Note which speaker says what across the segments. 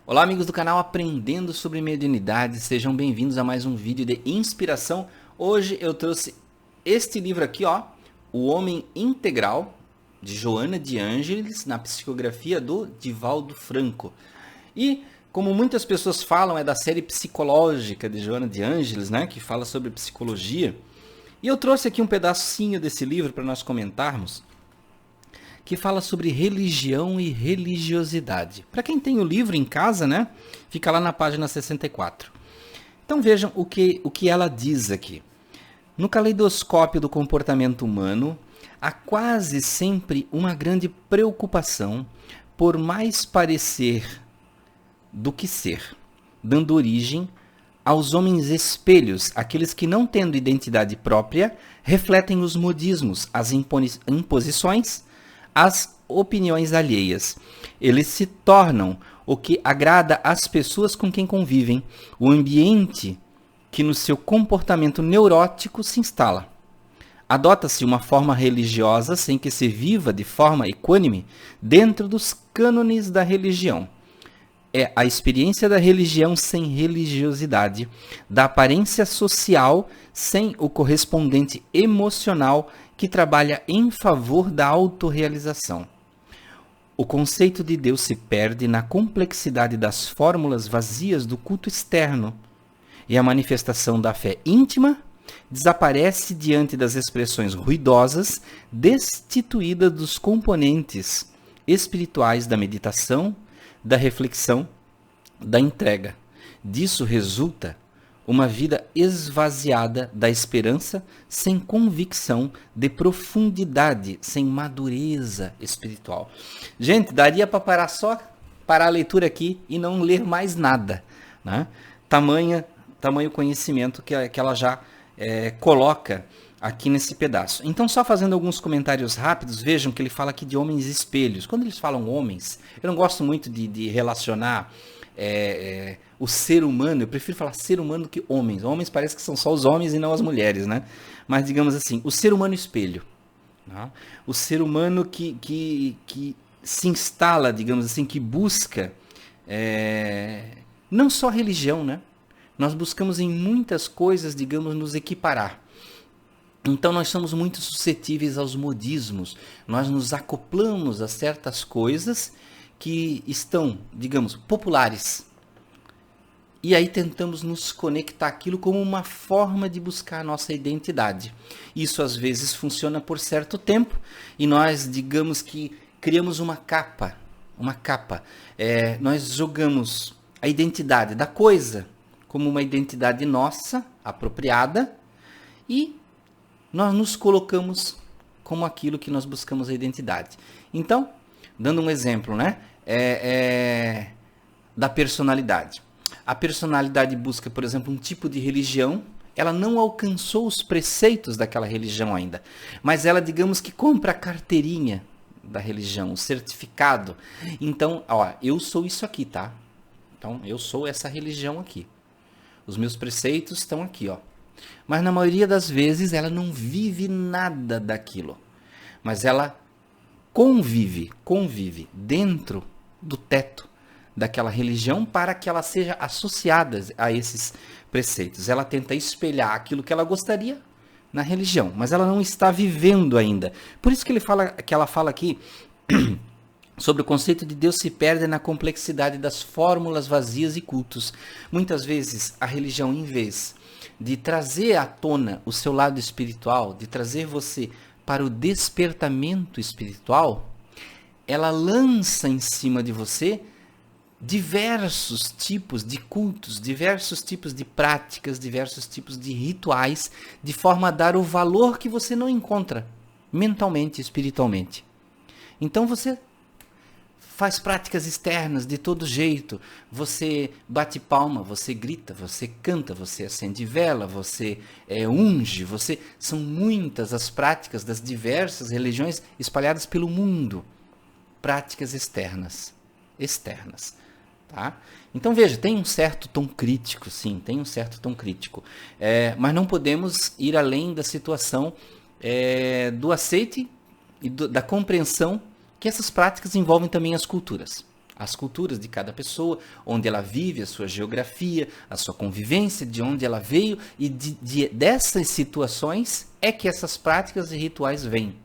Speaker 1: Olá, amigos do canal Aprendendo sobre Mediunidade, sejam bem-vindos a mais um vídeo de inspiração. Hoje eu trouxe este livro aqui, ó, O Homem Integral, de Joana de Ângeles, na psicografia do Divaldo Franco. E, como muitas pessoas falam, é da série psicológica de Joana de Ângeles, né, que fala sobre psicologia. E eu trouxe aqui um pedacinho desse livro para nós comentarmos, que fala sobre religião e religiosidade. Para quem tem o livro em casa, né? Fica lá na página 64. Então vejam o que ela diz aqui. No caleidoscópio do comportamento humano, há quase sempre uma grande preocupação por mais parecer do que ser, dando origem aos homens espelhos, aqueles que, não tendo identidade própria, refletem os modismos, as imposições, as opiniões alheias. Eles se tornam o que agrada às pessoas com quem convivem, o ambiente que no seu comportamento neurótico se instala. Adota-se uma forma religiosa sem que se viva de forma equânime dentro dos cânones da religião. É a experiência da religião sem religiosidade, da aparência social sem o correspondente emocional que trabalha em favor da autorrealização. O conceito de Deus se perde na complexidade das fórmulas vazias do culto externo, e a manifestação da fé íntima desaparece diante das expressões ruidosas, destituídas dos componentes espirituais da meditação, da reflexão, da entrega. Disso resulta uma vida esvaziada da esperança, sem convicção, de profundidade, sem madureza espiritual. Gente, daria para parar a leitura aqui e não ler mais nada, né? Tamanho conhecimento que ela já coloca aqui nesse pedaço. Então, só fazendo alguns comentários rápidos, vejam que ele fala aqui de homens espelhos. Quando eles falam homens, eu não gosto muito de relacionar o ser humano, eu prefiro falar ser humano do que homens. Homens parece que são só os homens e não as mulheres, né? Mas digamos assim, o ser humano espelho. Né? O ser humano que se instala, digamos assim, que busca não só a religião, né? Nós buscamos em muitas coisas, digamos, nos equiparar. Então nós somos muito suscetíveis aos modismos, nós nos acoplamos a certas coisas que estão, digamos, populares. E aí tentamos nos conectar àquilo como uma forma de buscar a nossa identidade. Isso às vezes funciona por certo tempo e nós, digamos que criamos uma capa. Nós jogamos a identidade da coisa como uma identidade nossa, apropriada, e nós nos colocamos como aquilo que nós buscamos a identidade. Então, dando um exemplo, né? Da personalidade. A personalidade busca, por exemplo, um tipo de religião. Ela não alcançou os preceitos daquela religião ainda. Mas ela, digamos que compra a carteirinha da religião, o certificado. Então, ó, eu sou isso aqui, tá? Então, eu sou essa religião aqui. Os meus preceitos estão aqui, ó. Mas na maioria das vezes ela não vive nada daquilo. Mas ela convive dentro do teto daquela religião para que ela seja associada a esses preceitos. Ela tenta espelhar aquilo que ela gostaria na religião, mas ela não está vivendo ainda. Por isso que ela fala aqui sobre o conceito de Deus se perde na complexidade das fórmulas vazias e cultos. Muitas vezes a religião, em vez de trazer à tona o seu lado espiritual, de trazer você para o despertamento espiritual, ela lança em cima de você diversos tipos de cultos, diversos tipos de práticas, diversos tipos de rituais, de forma a dar o valor que você não encontra mentalmente, espiritualmente. Então você faz práticas externas de todo jeito, você bate palma, você grita, você canta, você acende vela, você unge, são muitas as práticas das diversas religiões espalhadas pelo mundo. Práticas externas. Tá? Então veja, tem um certo tom crítico, sim, tem um certo tom crítico. Mas não podemos ir além da situação do aceite e da compreensão que essas práticas envolvem também as culturas. as culturas de cada pessoa, onde ela vive, a sua geografia, a sua convivência, de onde ela veio, e dessas situações é que essas práticas e rituais vêm,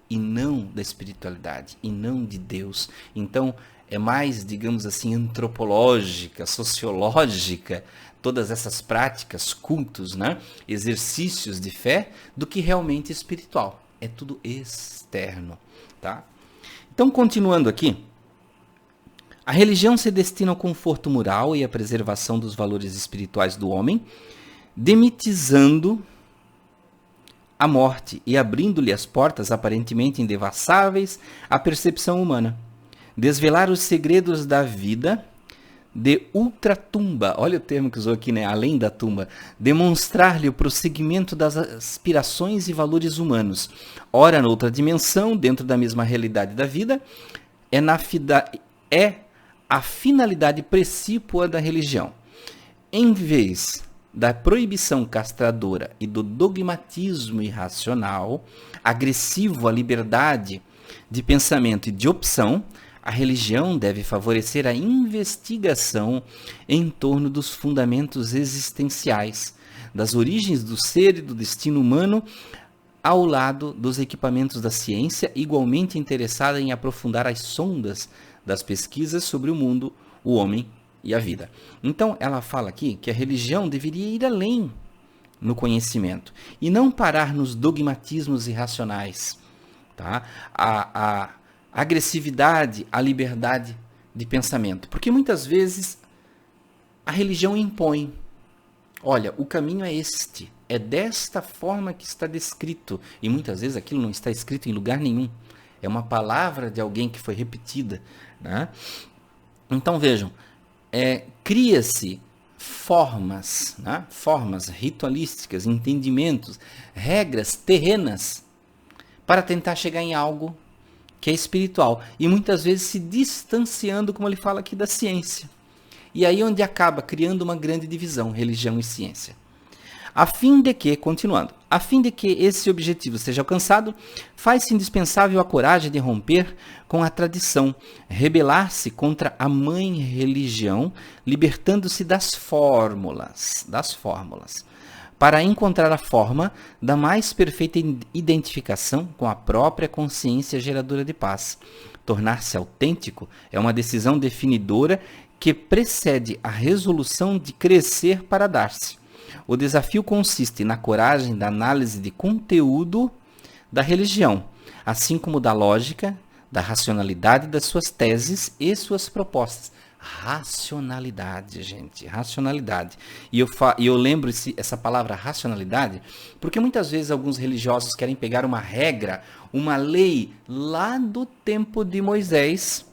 Speaker 1: e não da espiritualidade, e não de Deus. Então, é mais, digamos assim, antropológica, sociológica, todas essas práticas, cultos, né? Exercícios de fé, do que realmente espiritual. É tudo externo, tá? Então, continuando aqui, a religião se destina ao conforto moral e à preservação dos valores espirituais do homem, demitizando a morte e abrindo-lhe as portas aparentemente indevassáveis à percepção humana. Desvelar os segredos da vida de ultratumba, olha o termo que usou aqui, né? Além da tumba, demonstrar-lhe o prosseguimento das aspirações e valores humanos, ora noutra dimensão, dentro da mesma realidade da vida, é a finalidade precípua da religião. Em vez da proibição castradora e do dogmatismo irracional, agressivo à liberdade de pensamento e de opção, a religião deve favorecer a investigação em torno dos fundamentos existenciais, das origens do ser e do destino humano, ao lado dos equipamentos da ciência, igualmente interessada em aprofundar as sondas das pesquisas sobre o mundo, o homem e a vida. Então, ela fala aqui que a religião deveria ir além no conhecimento e não parar nos dogmatismos irracionais, tá? A agressividade, a liberdade de pensamento. Porque muitas vezes a religião impõe. Olha, o caminho é este. É desta forma que está descrito. E muitas vezes aquilo não está escrito em lugar nenhum. É uma palavra de alguém que foi repetida, né? Então vejam, cria-se formas, né? Formas ritualísticas, entendimentos, regras terrenas para tentar chegar em algo que é espiritual, e muitas vezes se distanciando, como ele fala aqui, da ciência. E aí onde acaba criando uma grande divisão, religião e ciência. A fim de que, continuando, a fim de que esse objetivo seja alcançado, faz-se indispensável a coragem de romper com a tradição, rebelar-se contra a mãe religião, libertando-se das fórmulas, para encontrar a forma da mais perfeita identificação com a própria consciência geradora de paz. Tornar-se autêntico é uma decisão definidora que precede a resolução de crescer para dar-se. O desafio consiste na coragem da análise de conteúdo da religião, assim como da lógica, da racionalidade das suas teses e suas propostas. Racionalidade, gente, racionalidade. E eu lembro essa palavra racionalidade, porque muitas vezes alguns religiosos querem pegar uma regra, uma lei lá do tempo de Moisés.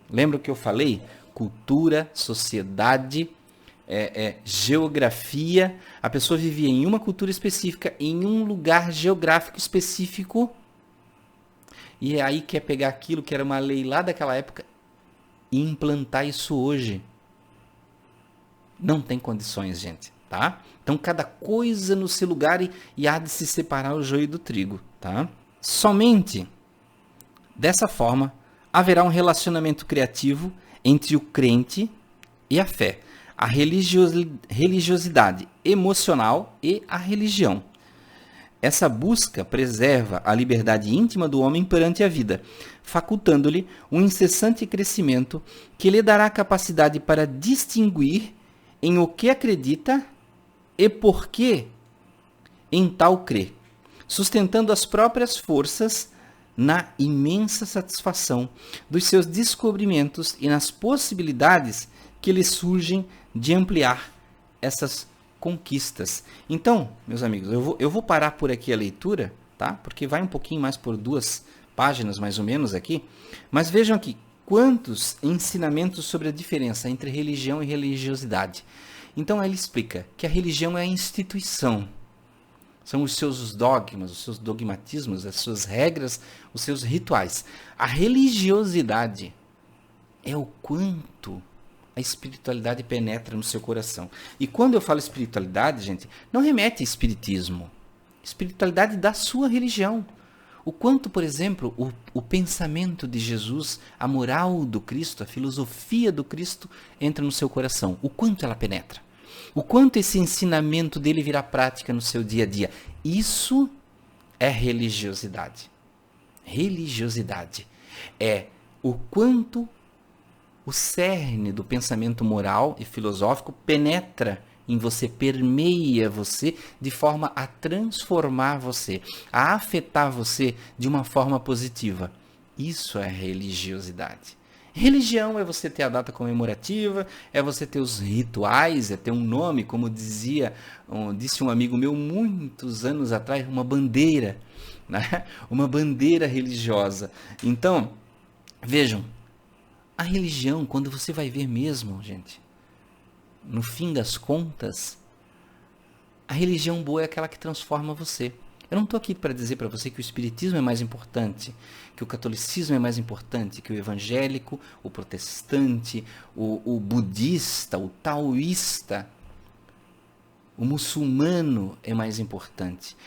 Speaker 1: Lembra o que eu falei? Cultura, sociedade, geografia. A pessoa vivia em uma cultura específica, em um lugar geográfico específico, e aí quer pegar aquilo que era uma lei lá daquela época e implantar isso hoje. Não tem condições, gente, tá? Então, cada coisa no seu lugar e há de se separar o joio do trigo, tá? Somente dessa forma haverá um relacionamento criativo entre o crente e a fé, a religiosidade emocional e a religião. Essa busca preserva a liberdade íntima do homem perante a vida, facultando-lhe um incessante crescimento que lhe dará capacidade para distinguir em o que acredita e por que em tal crê, sustentando as próprias forças na imensa satisfação dos seus descobrimentos e nas possibilidades que lhe surgem de ampliar essas conquistas. Então, meus amigos, eu vou parar por aqui a leitura, tá? Porque vai um pouquinho mais por 2 páginas, mais ou menos, aqui. Mas vejam aqui, quantos ensinamentos sobre a diferença entre religião e religiosidade. Então, ele explica que a religião é a instituição. São os seus dogmas, os seus dogmatismos, as suas regras, os seus rituais. A religiosidade é o quanto a espiritualidade penetra no seu coração. E quando eu falo espiritualidade, gente, não remete a espiritismo. Espiritualidade da sua religião. O quanto, por exemplo, o pensamento de Jesus, a moral do Cristo, a filosofia do Cristo entra no seu coração. O quanto ela penetra. O quanto esse ensinamento dele vira prática no seu dia a dia. Isso é religiosidade. Religiosidade é o quanto o cerne do pensamento moral e filosófico penetra em você, permeia você de forma a transformar você, a afetar você de uma forma positiva. Isso é religiosidade. Religião é você ter a data comemorativa, é você ter os rituais, é ter um nome, como disse um amigo meu muitos anos atrás, uma bandeira, né? Uma bandeira religiosa. Então, vejam, a religião, quando você vai ver mesmo, gente, no fim das contas, a religião boa é aquela que transforma você. Eu não estou aqui para dizer para você que o espiritismo é mais importante, que o catolicismo é mais importante, que o evangélico, o protestante, o budista, o taoísta, o muçulmano é mais importante.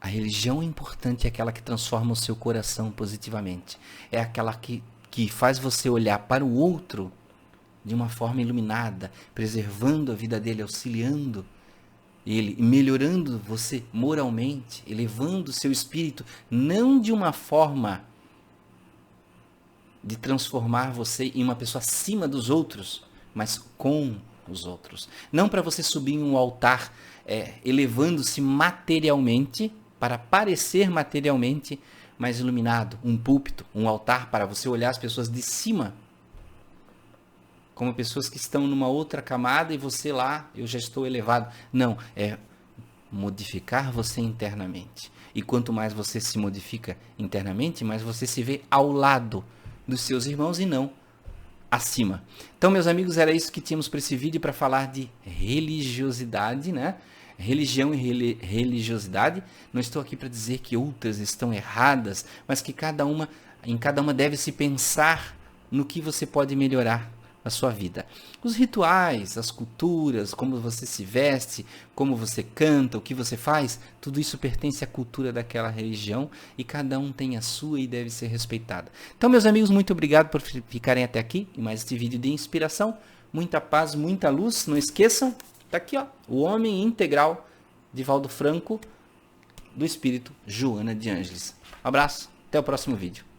Speaker 1: A religião importante é aquela que transforma o seu coração positivamente. É aquela que faz você olhar para o outro de uma forma iluminada, preservando a vida dele, auxiliando ele, melhorando você moralmente, elevando o seu espírito, não de uma forma de transformar você em uma pessoa acima dos outros, mas com os outros. Não para você subir em um altar, elevando-se materialmente, para parecer materialmente mais iluminado, um púlpito, um altar para você olhar as pessoas de cima, como pessoas que estão numa outra camada e você lá, eu já estou elevado. Não, é modificar você internamente. E quanto mais você se modifica internamente, mais você se vê ao lado dos seus irmãos e não acima. Então, meus amigos, era isso que tínhamos para esse vídeo, para falar de religiosidade, né? Religião e religiosidade. Não estou aqui para dizer que outras estão erradas, mas que em cada uma deve se pensar no que você pode melhorar na sua vida. Os rituais, as culturas, como você se veste, como você canta, o que você faz, tudo isso pertence à cultura daquela religião e cada um tem a sua e deve ser respeitada. Então, meus amigos, muito obrigado por ficarem até aqui em mais este vídeo de inspiração. Muita paz, muita luz. Não esqueçam, tá aqui, ó, O Homem Integral, de Valdo Franco, do Espírito Joana de Ângeles. Um abraço, até o próximo vídeo.